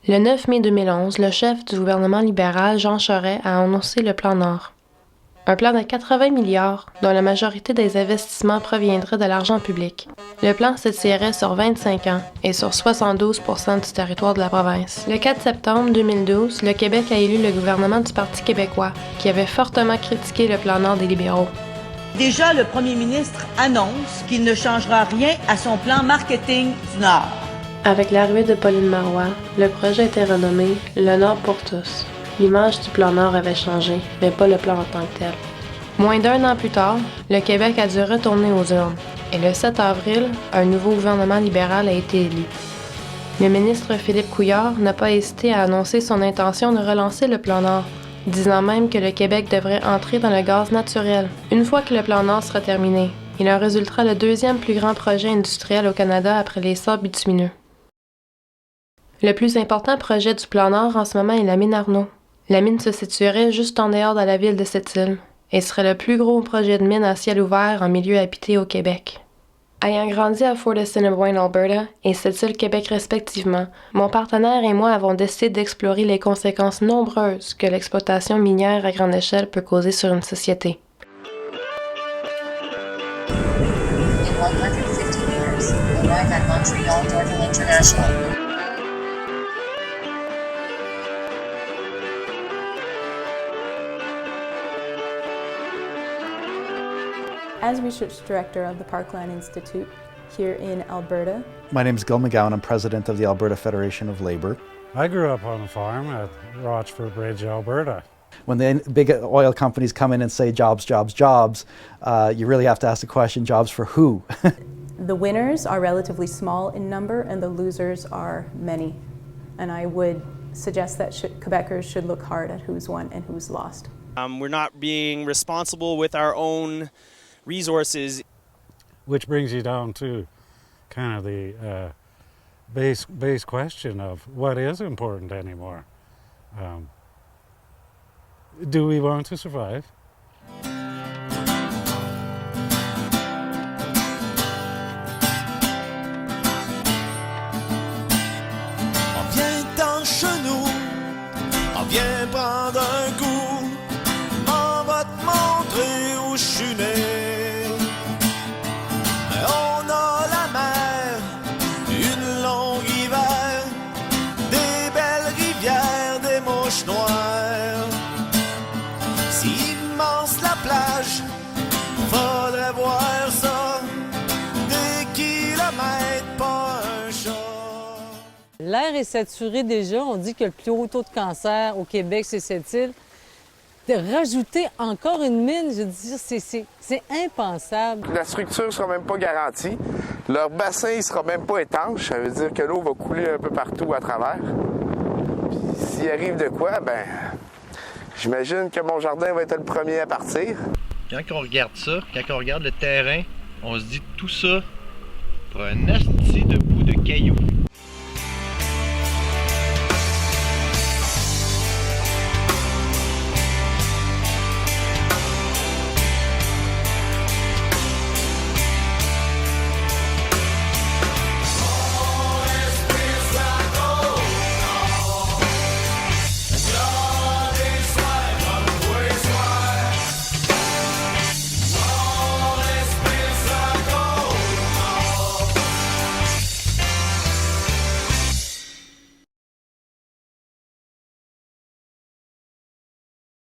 Le 9 mai 2011, le chef du gouvernement libéral, Jean Charest, a annoncé le Plan Nord. Un plan de 80 milliards, dont la majorité des investissements proviendrait de l'argent public. Le plan s'étirerait sur 25 ans et sur 72 % du territoire de la province. Le 4 septembre 2012, le Québec a élu le gouvernement du Parti québécois, qui avait fortement critiqué le Plan Nord des libéraux. Déjà, le premier ministre annonce qu'il ne changera rien à son plan marketing du Nord. Avec l'arrivée de Pauline Marois, le projet était renommé « Le Nord pour tous ». L'image du Plan Nord avait changé, mais pas le plan en tant que tel. Moins d'un an plus tard, le Québec a dû retourner aux urnes, et le 7 avril, un nouveau gouvernement libéral a été élu. Le ministre Philippe Couillard n'a pas hésité à annoncer son intention de relancer le Plan Nord, disant même que le Québec devrait entrer dans le gaz naturel, une fois que le Plan Nord sera terminé. Il en résultera le deuxième plus grand projet industriel au Canada après les sables bitumineux. Le plus important projet du Plan Nord en ce moment est la mine Arnaud. La mine se situerait juste en dehors de la ville de Sept-Îles et serait le plus gros projet de mine à ciel ouvert en milieu habité au Québec. Ayant grandi à Fort Assiniboine, Alberta et Sept-Îles, Québec respectivement, mon partenaire et moi avons décidé d'explorer les conséquences nombreuses que l'exploitation minière à grande échelle peut causer sur une société. In 150 meters, arrive at Montreal Dorval International. As Research Director of the Parkland Institute here in Alberta. My name is Gil McGowan. I'm president of the Alberta Federation of Labor. I grew up on a farm at Rochford Bridge, Alberta. When the big oil companies come in and say jobs, jobs, jobs, you really have to ask the question, jobs for who? The winners are relatively small in number and the losers are many. And I would suggest that Quebecers should look hard at who's won and who's lost. We're not being responsible with our own resources. Which brings you down to kind of the base question of what is important anymore. Do we want to survive? Viens-t'en chenou, viens prendre un coup, m'en va te montrer où je suis né. On a la mer, une longue hiver, des belles rivières, des mouches noires. C'est immense la plage, faudrait voir ça, des kilomètres, pas un chat. L'air est saturé déjà. On dit que le plus haut taux de cancer au Québec, c'est Sept-Îles. De rajouter encore une mine, je veux dire, c'est impensable. La structure ne sera même pas garantie. Leur bassin ne sera même pas étanche. Ça veut dire que l'eau va couler un peu partout à travers. Puis s'il arrive de quoi, ben, j'imagine que mon jardin va être le premier à partir. Quand on regarde ça, quand on regarde le terrain, on se dit tout ça pour un asti de bout de cailloux.